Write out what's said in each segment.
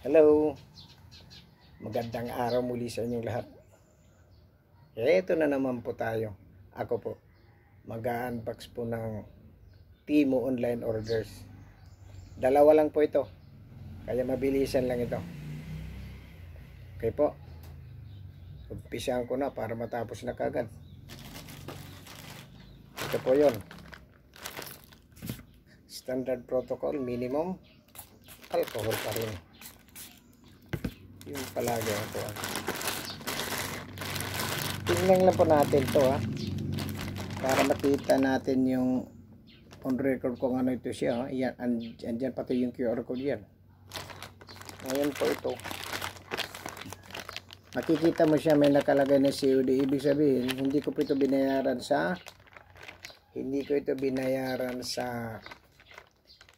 Hello, magandang araw muli sa inyong lahat. Ito na naman po tayo. Ako po, mag-unbox po ng Temu online orders. Dalawa lang po ito, kaya mabilisan lang ito. Okay po, umpisahan ko na para matapos na kagad. Ito po yon, standard protocol, minimum alcohol pa rin. Yung palagi ito. Tingnan lang po natin to para makita natin yung on record kung ano ito siya. Yan, andyan pati yung QR code yan. Ngayon po ito, makikita mo siya may nakalagay na COD. Ibig sabihin hindi ko ito binayaran sa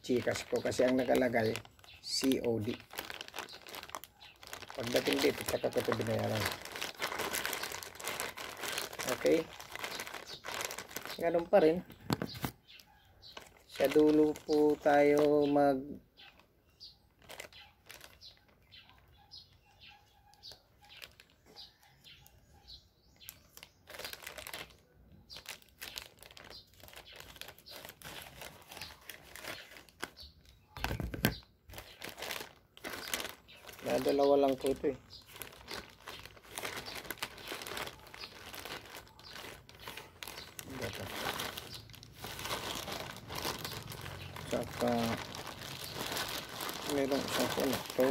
Gcash ko, kasi ang nakalagay COD. Pagdating dito, saka ko ito binayaran. Okay. Ganun pa rin. Sa dulo po tayo dalawa lang po ito Saka meron isang po na ito.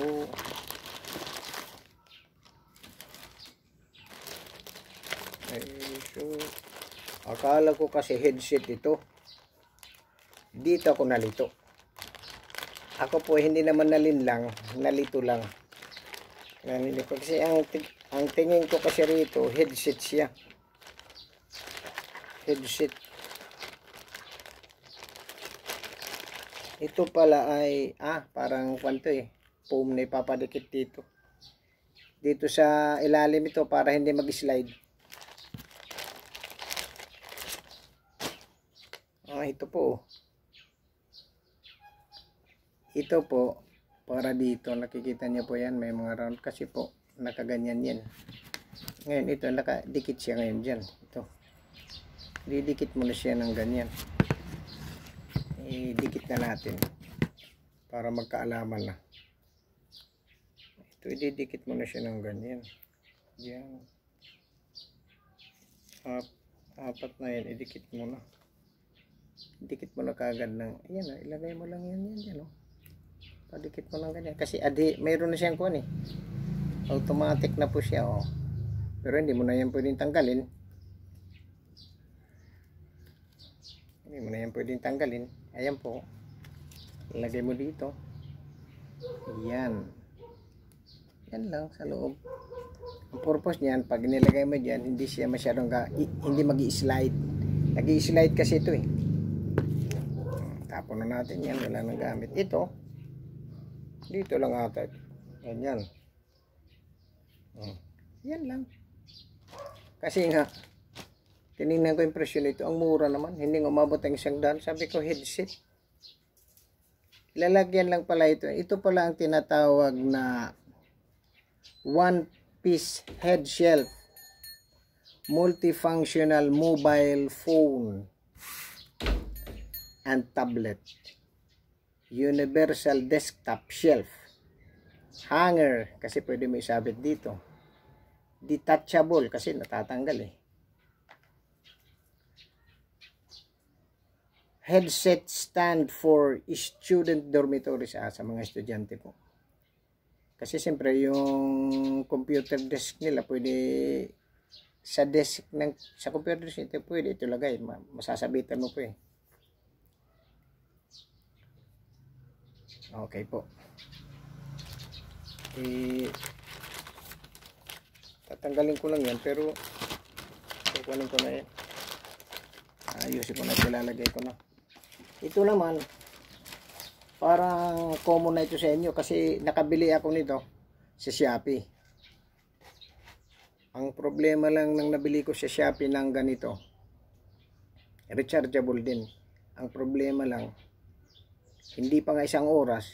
Akala ko kasi headset ito. Dito ako nalito. Ako po hindi naman nalinlang, nalito lang. Kasi ang tingin ko kasi rito, headset siya. Headset. Ito pala ay, parang kwanto foam na ipapadikit dito. Dito sa ilalim ito para hindi mag-slide. Ito po. Ito po, para dito, nakikita niyo po yan, may mga round kasi po, nakaganyan yan. Ngayon ito, nakadikit siya ngayon dyan. Ito. Didikit mo na siya ng ganyan. Idikit na natin para magkaalaman na. Ito, ididikit mo na siya ng ganyan. Yan. Apat na yan, idikit mo na. Idikit mo na kagad ng, ayan ilagay mo lang yan dyan padikit mo lang ganyan. Kasi mayroon na siyang kuwan automatic na po siya pero hindi mo na yan pwedeng tanggalin. Ayan po, ilagay mo dito. Yan lang sa loob. Ang purpose niyan, pag nilagay mo dyan, hindi siya masyadong hindi mag-i-slide. Nag-i-slide kasi ito tapon na natin yan, wala nang gamit. Ito dito lang ata. Yan lang. Kasi nga tinignan ko yung presyo nito, ang mura naman, hindi nga umabot ang $100. Sabi ko headset, lalagyan lang pala ito. Ito pala ang tinatawag na one piece head shelf multifunctional mobile phone and tablet universal desktop shelf hanger, kasi pwede mo isabit dito. Detachable kasi natatanggal Headset stand for student dormitories sa mga estudyante po. Kasi siyempre yung computer desk nila pwede sa desk sa computer desk ito pwede ito lagay, masasabitan mo po Okay po. Tatanggalin ko lang yan, pero kukunin ko na yan. Ayusin ko na, ilalagay ko na. Ito naman, parang common na ito sa inyo kasi nakabili ako nito sa Shopee. Ang problema lang nang nabili ko sa Shopee ng ganito, rechargeable din. Ang problema lang, hindi pa nga isang oras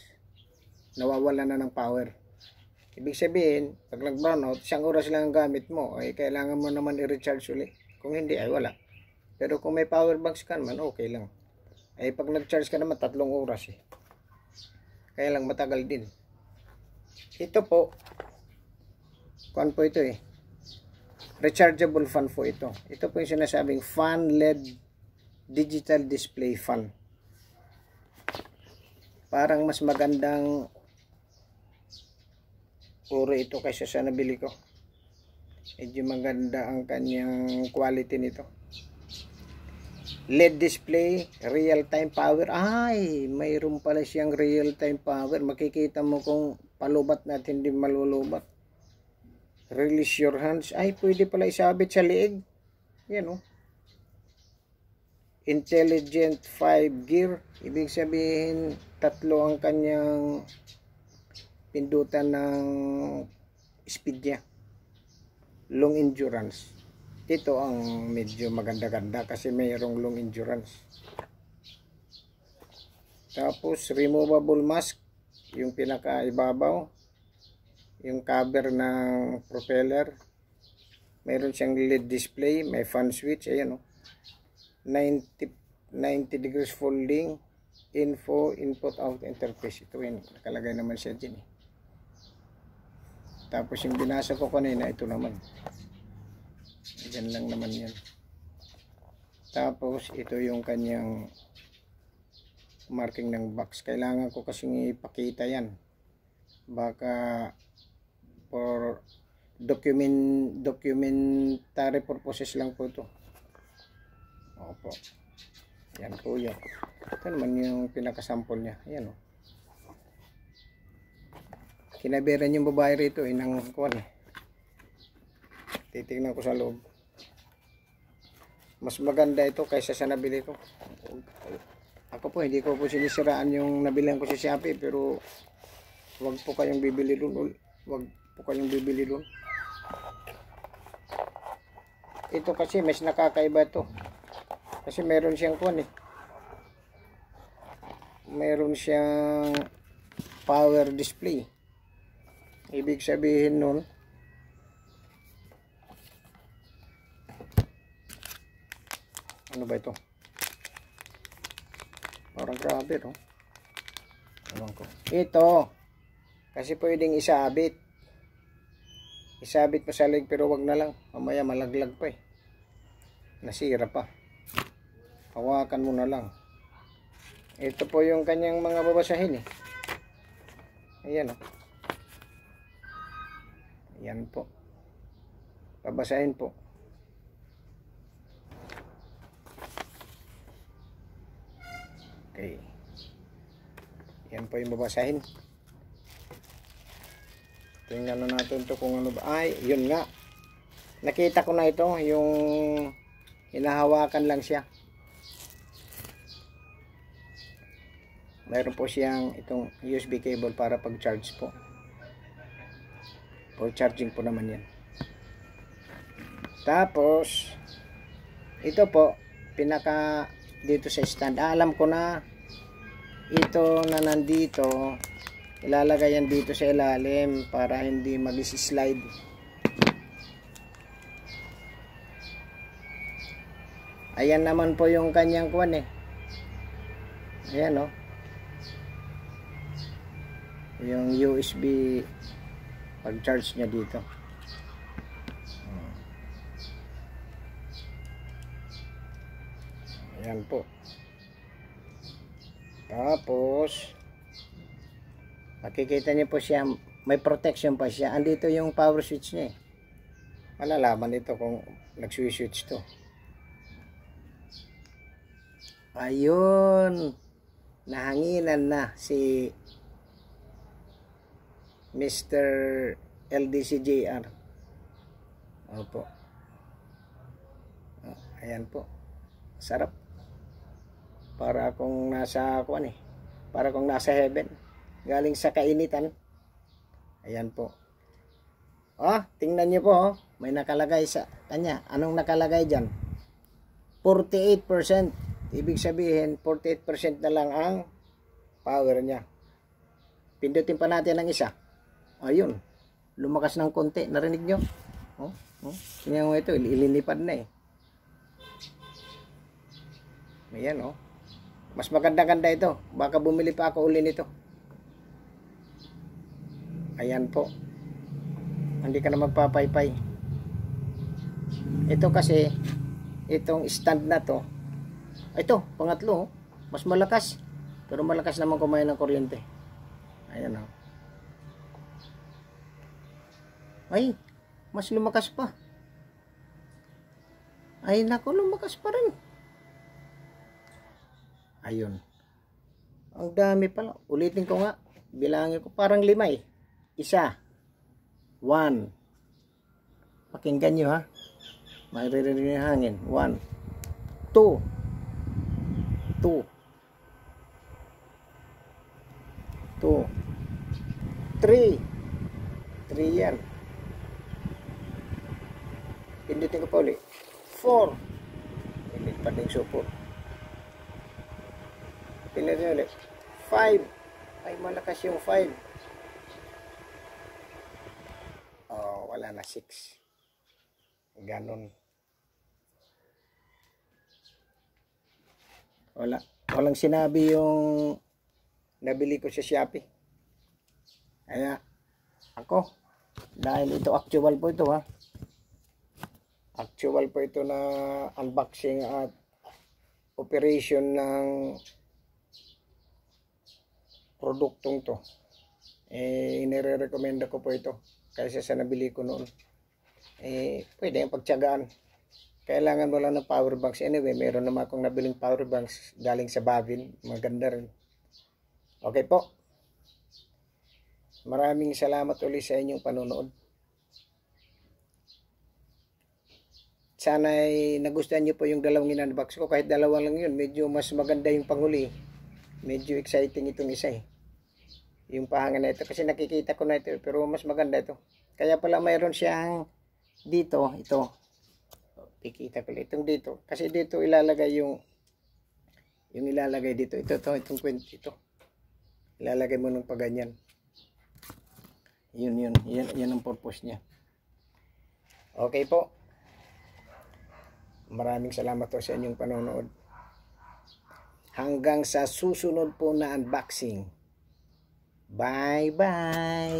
nawawala na ng power. Ibig sabihin, pag nag-brownout, 1 oras lang ang gamit mo, ay kailangan mo naman i-recharge ulit. Kung hindi, ay wala. Pero kung may power banks ka naman, okay lang. Ay pag nag-charge ka naman, 3 oras eh. Kaya lang matagal din. Ito po, kuan po ito eh. Rechargeable fan po ito. Ito po yung sinasabing fan LED digital display fan. Parang mas magandang uri ito kaysa sa nabili ko. Medyo maganda ang kanyang quality nito. LED display, real-time power. Ay, mayroon pala siyang real-time power. Makikita mo kung palubat na at hindi malulubat. Release your hands. Ay, pwede pala isabit sa liig. Yan o. Intelligent 5 gear. Ibig sabihin, 3 ang kanyang pindutan ng speed niya. Long endurance. Ito ang medyo maganda-ganda kasi mayroong long endurance. Tapos removable mask, yung pinakaibabaw, yung cover ng propeller. Mayroon siyang LED display, may fan switch, ayan o. 90 degrees folding, info, input, out, interface. Ito yun, nakalagay naman siya dyan eh. Tapos yung binasa ko kanina, ito naman. Yan lang naman yan. Tapos ito yung kanyang marking ng box. Kailangan ko kasing ipakita yan. Baka for documentary purposes lang po ito. Opo. Yan po yan. Ito naman yung pinakasample niya. Yan o. Kinabiran yung babae rito ng kuwan eh. Titignan ko sa loob. Mas maganda ito kaysa sa nabili ko. Ako po, hindi ko po sinisiraan yung nabilihan ko sa Shopee, pero wag po kayong bibili doon. Wag po kayong bibili doon. Ito kasi mas nakakaiba ito. Kasi meron siyang kuwan eh. Meron siyang power display. Ibig sabihin nun, ano ba ito? Parang grabe, no? Ewan ko. Ito, kasi pwedeng isabit. Isabit mo sa leg, pero wag na lang. Mamaya malaglag pa eh. Nasira pa. Hawakan mo na lang. Ito po yung kanyang mga babasahin eh. Ayan o. Ayan po. Babasahin po. Okay. Yan po yung babasahin. Tingnan na natin to kung ano ba. Ay, yun nga. Nakita ko na ito. Yung hinahawakan lang siya. Mayroon po siyang itong USB cable para pag-charge po. For charging po naman yan. Tapos, ito po, pinaka dito sa stand. Alam ko na ito na nandito, ilalagay yan dito sa ilalim para hindi mag-slide. Ayan naman po yung kanyang kuwan eh. Ayan o. Yung USB pag-charge niya dito. Ayan po. Tapos makikita niyo po siya, may protection pa siya. Andito yung power switch niya eh. Malalaman ito kung nag-switch to. Ayun. Nahanginan na si Mr. LDCJR. Opo. Ayan po. Sarap. Para akong nasa kuan eh. Para akong nasa heaven. Galing sa kainitan. Ayan po. Tingnan niyo po. May nakalagay sa kanya. Anong nakalagay dyan? 48%. Ibig sabihin, 48% na lang ang power niya. Pindutin pa natin ang isa. Ayun. lumakas ng konti. Narinig nyo? Oh, oh. Tingnan mo ito, ilinipad na eh. Ayan oh. Mas maganda-ganda ito. Baka bumili pa ako uli nito. Ayan po. Hindi ka na magpapaypay. Ito kasi, itong stand na to, ito, pangatlo, mas malakas. Pero malakas naman kumain ng kuryente. Ayan o. Ay, mas lumakas pa. Ay, naku, lumakas pa rin. Ayun. Ang dami pala. Ulitin ko nga. Bilangin ko. Parang 5 eh. 1. 1. Pakinggan nyo ha. Maririnig yung hangin. 1. 2. 2. 2. 3. 3 yan. Pindutin ko pa ulit. 4. Pilit pa din support. Pindutin ulit. 5. Ay, malakas yung 5. Oh, wala na 6. Ganon. Walang sinabi yung nabili ko sa Shopee. Kaya, ako, dahil ito actual po ito ha. Actual po ito na unboxing at operation ng produktong to. Inire-recommenda ko po ito kaysa sa nabili ko noon. Pwede yung pagtiyagaan. Kailangan mo lang ng power banks. Anyway, meron naman akong nabiling power banks galing sa Bavin. Maganda rin. Okay po. Maraming salamat ulit sa inyong panonood. Sana'y nagustuhan nyo po yung dalawang in-unbox ko. Kahit dalawa lang yun, medyo mas maganda yung panghuli. Medyo exciting itong isa eh. Yung pahangan na ito. Kasi nakikita ko na ito. Pero mas maganda ito. Kaya pala mayroon siyang dito. Ito. Kikita ko lang. Itong dito. Kasi dito ilalagay yung ilalagay dito. Itong kwento. Ito. Ilalagay mo ng paganyan. Yan ang purpose niya. Okay po. Maraming salamat po sa inyong panonood. Hanggang sa susunod po na unboxing. Bye-bye!